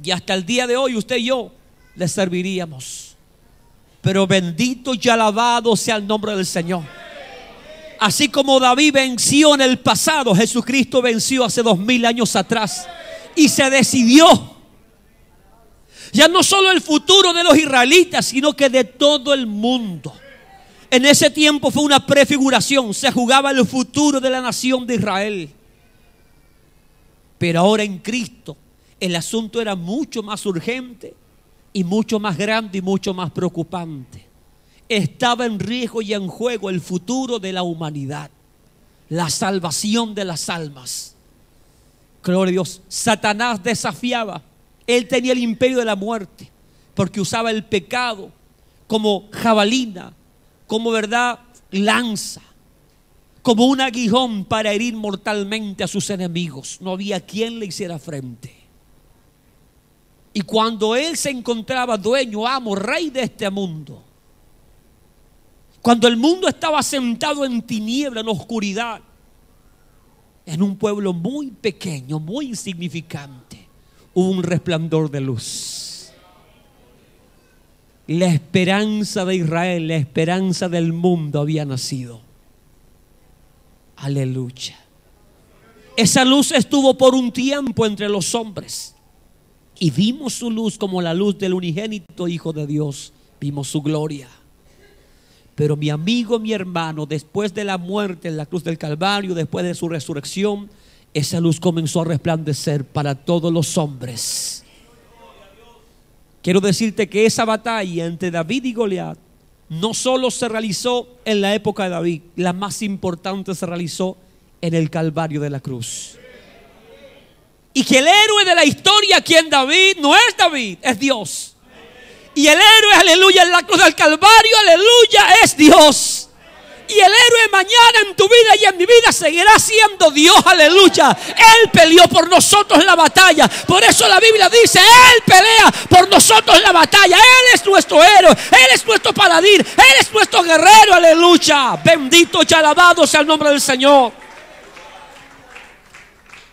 Y hasta el día de hoy usted y yo le serviríamos. Pero bendito y alabado sea el nombre del Señor. Así como David venció en el pasado, Jesucristo venció hace 2000 años atrás. Y se decidió. Ya no solo el futuro de los israelitas, sino que de todo el mundo. En ese tiempo fue una prefiguración. Se jugaba el futuro de la nación de Israel. Pero ahora en Cristo el asunto era mucho más urgente y mucho más grande y mucho más preocupante. Estaba en riesgo y en juego el futuro de la humanidad, la salvación de las almas. Gloria a Dios. Satanás desafiaba. Él tenía el imperio de la muerte porque usaba el pecado como jabalina, como verdad lanza, como un aguijón para herir mortalmente a sus enemigos. No había quien le hiciera frente. Y cuando él se encontraba dueño, amo, rey de este mundo, cuando el mundo estaba sentado en tiniebla, en oscuridad, en un pueblo muy pequeño, muy insignificante, hubo un resplandor de luz. La esperanza de Israel, la esperanza del mundo había nacido. Aleluya. Esa luz estuvo por un tiempo entre los hombres y vimos su luz como la luz del unigénito Hijo de Dios. Vimos su gloria. Pero mi amigo, mi hermano, después de la muerte en la cruz del Calvario, después de su resurrección, esa luz comenzó a resplandecer para todos los hombres. Quiero decirte que esa batalla entre David y Goliat no solo se realizó en la época de David, la más importante se realizó en el Calvario de la cruz. Y que el héroe de la historia, quien David, no es David, es Dios. Y el héroe, aleluya, en la cruz del Calvario, aleluya, es Dios. Y el héroe mañana en tu vida y en mi vida seguirá siendo Dios, aleluya. Él peleó por nosotros en la batalla. Por eso la Biblia dice, Él pelea por nosotros en la batalla. Él es nuestro héroe, Él es nuestro paladín, Él es nuestro guerrero, aleluya. Bendito y alabado sea el nombre del Señor.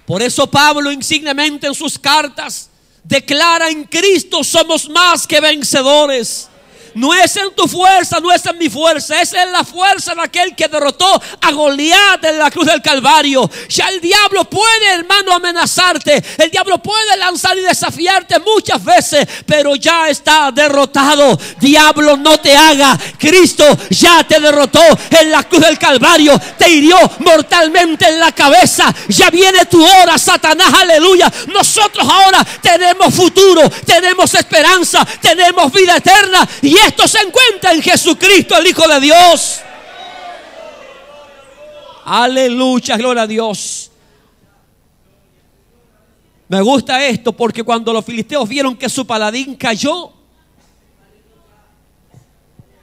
Por eso Pablo insignemente en sus cartas declara: en Cristo somos más que vencedores. No es en tu fuerza, no es en mi fuerza, es en la fuerza de aquel que derrotó a Goliat en la cruz del Calvario. Ya el diablo puede, hermano, amenazarte. El diablo puede lanzar y desafiarte muchas veces, pero ya está derrotado. Diablo, no te haga. Cristo ya te derrotó en la cruz del Calvario. Te hirió mortalmente en la cabeza. Ya viene tu hora, Satanás, aleluya. Nosotros ahora tenemos futuro, tenemos esperanza, tenemos vida eterna. Y esto se encuentra en Jesucristo, el Hijo de Dios. Aleluya, gloria a Dios. Me gusta esto porque cuando los filisteos vieron que su paladín cayó,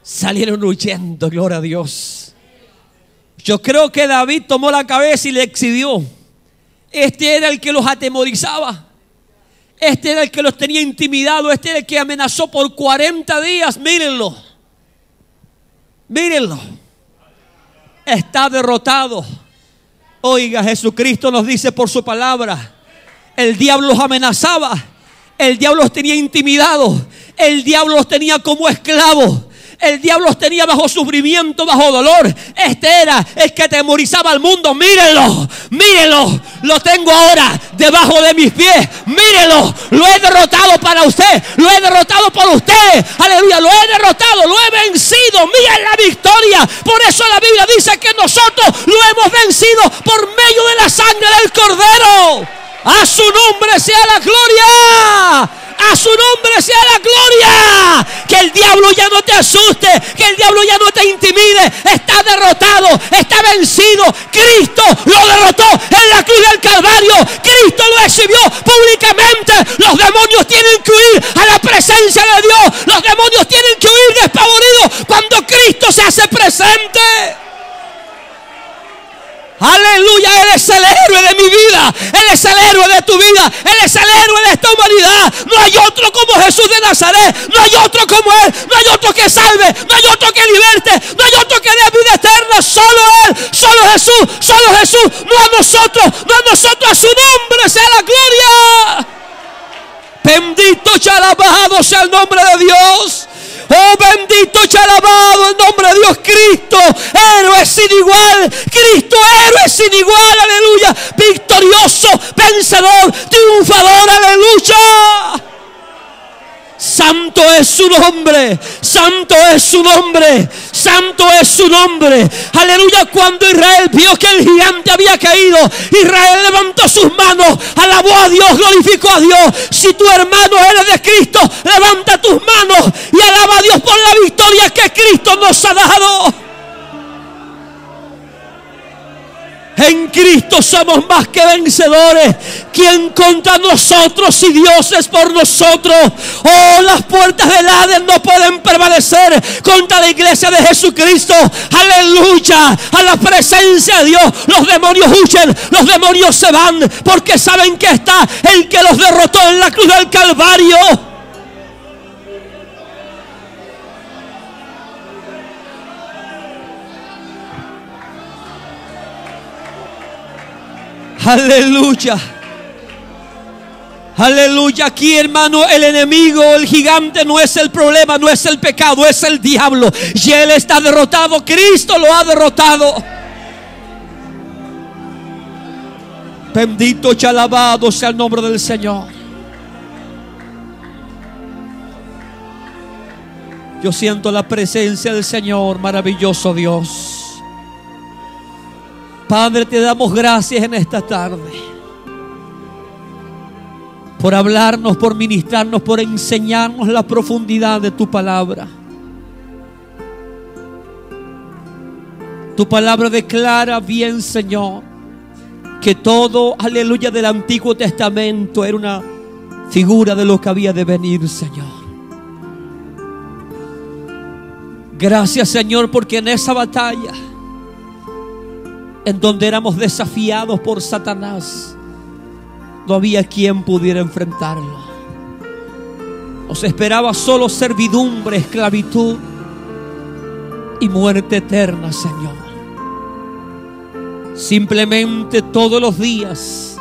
salieron huyendo, gloria a Dios. Yo creo que David tomó la cabeza y le exhibió. Este era el que los atemorizaba. Este era el que los tenía intimidados. Este era el que amenazó por 40 días. Mírenlo. Mírenlo. Está derrotado. Oiga, Jesucristo nos dice por su palabra: el diablo los amenazaba. El diablo los tenía intimidados. El diablo los tenía como esclavos. El diablo los tenía bajo sufrimiento, bajo dolor. Este era el que atemorizaba al mundo. Mírenlo, mírenlo. Lo tengo ahora debajo de mis pies. Mírenlo, lo he derrotado para usted. Lo he derrotado por usted. Aleluya, lo he derrotado, lo he vencido. Miren la victoria. Por eso la Biblia dice que nosotros lo hemos vencido por medio de la sangre del Cordero. A su nombre sea la gloria. A su nombre sea la gloria. Que el diablo ya no te asuste, que el diablo ya no te intimide. Está derrotado, está vencido. Cristo lo derrotó en la cruz del Calvario. Cristo lo exhibió públicamente. Los demonios tienen que huir a la presencia de Dios. Los demonios tienen que huir despavoridos cuando Cristo se hace presente. Aleluya, Él es el héroe de mi vida. Él es el héroe de tu vida. Él es el héroe de esta humanidad. No hay otro como Jesús de Nazaret. No hay otro como Él. No hay otro que salve. No hay otro que liberte. No hay otro que dé vida eterna. Solo Él. Solo Jesús. Solo Jesús. No a nosotros. No a nosotros. A su nombre sea la gloria. Bendito y alabado sea el nombre de Dios. Oh, bendito y alabado el nombre nombre de Dios. Cristo, héroe sin igual. Cristo, héroe sin igual. Aleluya. Victorioso, vencedor, triunfador. Aleluya. Santo es su nombre, santo es su nombre, santo es su nombre. Aleluya. Cuando Israel vio que el gigante había caído, Israel levantó sus manos, alabó a Dios, glorificó a Dios. Si tu hermano eres de Cristo, levanta tus manos y alaba a Dios por la victoria que Cristo nos ha dado. En Cristo somos más que vencedores. ¿Quién contra nosotros si Dios es por nosotros? Oh, las puertas del Hades no pueden prevalecer contra la iglesia de Jesucristo. Aleluya. A la presencia de Dios los demonios huyen, los demonios se van, porque saben que está el que los derrotó en la cruz del Calvario. Aleluya. Aleluya. Aquí, hermano, el enemigo, el gigante no es el problema, no es el pecado, es el diablo. Y él está derrotado. Cristo lo ha derrotado. Bendito y alabado sea el nombre del Señor. Yo siento la presencia del Señor, maravilloso Dios. Padre, te damos gracias en esta tarde por hablarnos, por ministrarnos, por enseñarnos la profundidad de tu palabra. Tu palabra declara bien, Señor, que todo, aleluya, del Antiguo Testamento era una figura de lo que había de venir, Señor. Gracias, Señor, porque en esa batalla en donde éramos desafiados por Satanás, no había quien pudiera enfrentarlo. Nos esperaba solo servidumbre, esclavitud y muerte eterna, Señor. Simplemente todos los días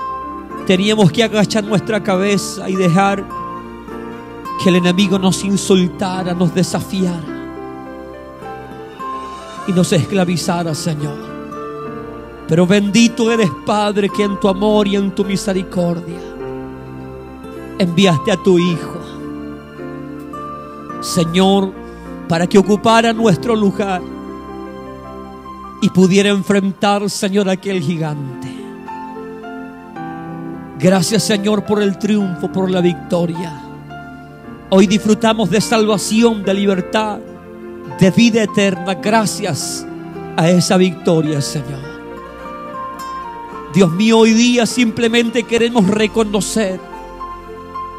teníamos que agachar nuestra cabeza y dejar que el enemigo nos insultara, nos desafiara y nos esclavizara, Señor. Pero bendito eres, Padre, que en tu amor y en tu misericordia enviaste a tu Hijo, Señor, para que ocupara nuestro lugar y pudiera enfrentar, Señor, a aquel gigante. Gracias, Señor, por el triunfo, por la victoria. Hoy disfrutamos de salvación, de libertad, de vida eterna, gracias a esa victoria, Señor. Dios mío, hoy día simplemente queremos reconocer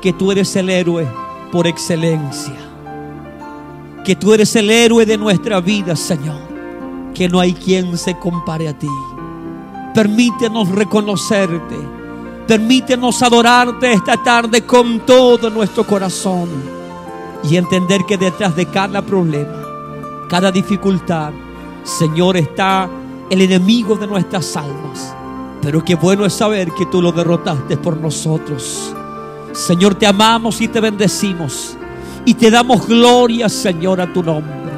que tú eres el héroe por excelencia, que tú eres el héroe de nuestra vida, Señor, que no hay quien se compare a ti. Permítenos reconocerte, permítenos adorarte esta tarde con todo nuestro corazón y entender que detrás de cada problema, cada dificultad, Señor, está el enemigo de nuestras almas. Pero qué bueno es saber que tú lo derrotaste por nosotros. Señor, te amamos y te bendecimos y te damos gloria, Señor, a tu nombre.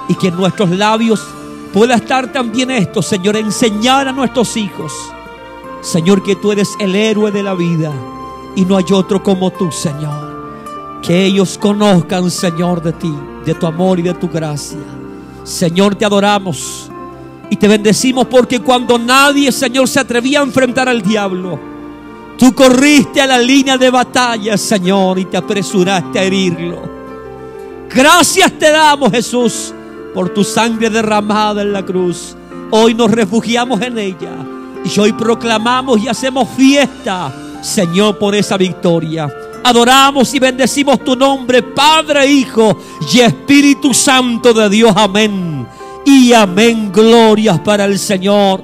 Y que en nuestros labios pueda estar también esto, Señor, enseñar a nuestros hijos, Señor, que tú eres el héroe de la vida y no hay otro como tú, Señor. Que ellos conozcan, Señor, de ti, de tu amor y de tu gracia. Señor, te adoramos y te bendecimos porque cuando nadie, Señor, se atrevía a enfrentar al diablo, tú corriste a la línea de batalla, Señor, y te apresuraste a herirlo. Gracias te damos, Jesús, por tu sangre derramada en la cruz. Hoy nos refugiamos en ella y hoy proclamamos y hacemos fiesta, Señor, por esa victoria. Adoramos y bendecimos tu nombre, Padre, Hijo y Espíritu Santo de Dios. Amén y amén. Glorias para el Señor.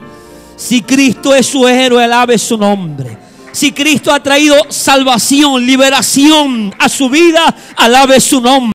Si Cristo es su héroe, alabe su nombre. Si Cristo ha traído salvación, liberación a su vida, alabe su nombre.